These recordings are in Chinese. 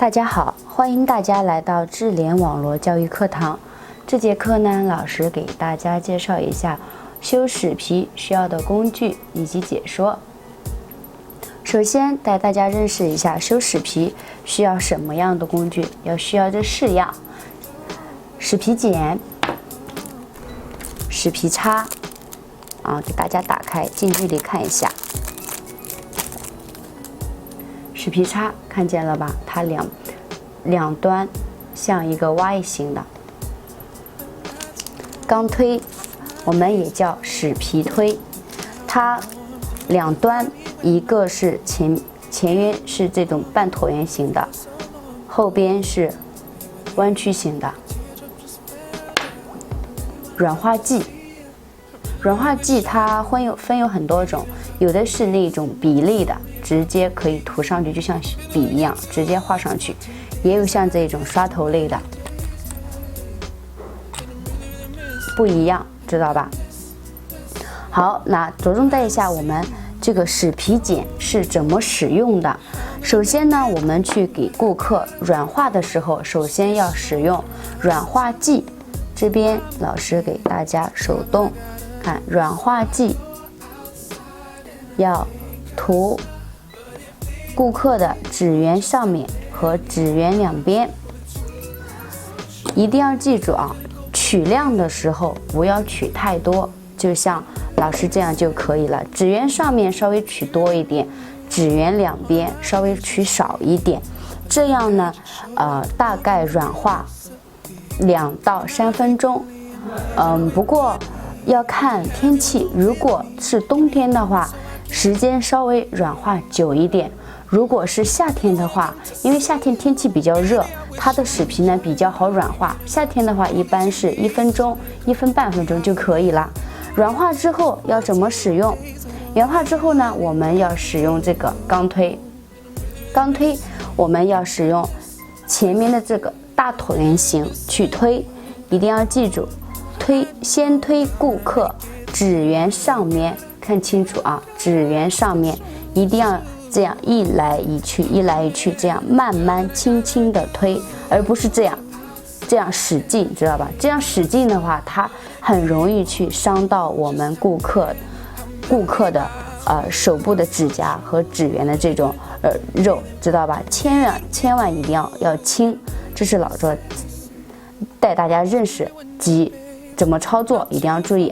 大家好，欢迎大家来到智联网络教育课堂。这节课呢，老师给大家介绍一下修齿皮需要的工具以及解说。首先带大家认识一下修齿皮需要什么样的工具，需要这4样：齿皮剪、齿皮叉。给大家打开，近距离看一下。齿皮叉看见了吧？它两端像一个 Y 型的。钢推，我们也叫齿皮推，它两端一个是前缘是这种半椭圆形的，后边是弯曲型的。软化剂。软化剂它分有很多种，有的是那种比例的，直接可以涂上去，就像笔一样直接画上去；也有像这种刷头类的，不一样，知道吧？好，那着重带一下我们这个齿皮剪是怎么使用的。首先呢，我们去给顾客软化的时候，首先要使用软化剂。这边老师给大家手动看，软化剂要涂顾客的指缘上面和指缘两边，一定要记住取量的时候不要取太多，就像老师这样就可以了。指缘上面稍微取多一点，指缘两边稍微取少一点，这样呢，大概软化2到3分钟。不过要看天气，如果是冬天的话，时间稍微软化久一点；如果是夏天的话，因为夏天天气比较热，它的齿皮呢比较好软化。夏天的话，一般是1分钟、1分半分钟就可以了。软化之后要怎么使用？软化之后呢，我们要使用这个钢推。钢推我们要使用前面的这个大椭圆形去推，一定要记住。先推顾客指缘上面，看清楚指缘上面一定要这样一来一去，一来一去，这样慢慢轻轻的推，而不是这样使劲，知道吧？这样使劲的话，它很容易去伤到我们顾客的手部的指甲和指缘的这种肉，知道吧？千万一定要轻，这是老师带大家认识及怎么操作，一定要注意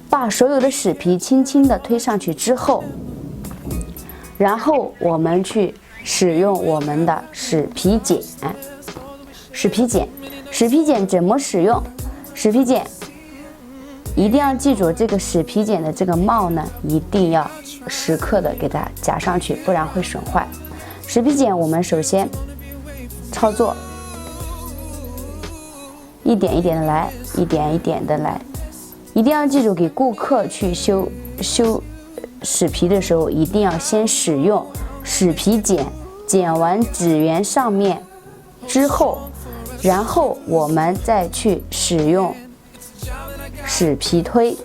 把所有的齿皮轻轻的推上去之后，然后我们去使用我们的齿皮剪。齿皮剪怎么使用？齿皮剪一定要记住，这个齿皮剪的这个帽呢，一定要时刻的给它夹上去，不然会损坏。齿皮剪我们首先操作一点一点的来，一点一点的来，一定要记住，给顾客去修齿皮的时候，一定要先使用齿皮剪，剪完指缘上面之后，然后我们再去使用齿皮推。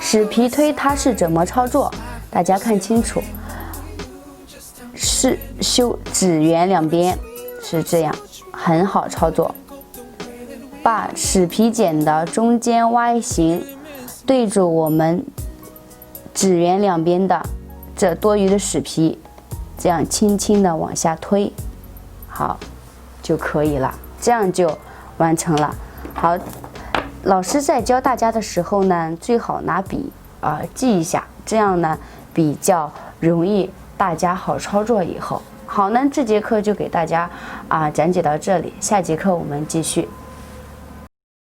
齿皮推它是怎么操作？大家看清楚，是修指缘两边，是这样，很好操作。把齿皮剪的中间 Y 形对着我们指缘两边的这多余的齿皮，这样轻轻的往下推，好就可以了，这样就完成了。好，老师在教大家的时候呢，最好拿笔记一下，这样呢比较容易大家好操作以后。好呢，这节课就给大家讲解到这里，下节课我们继续。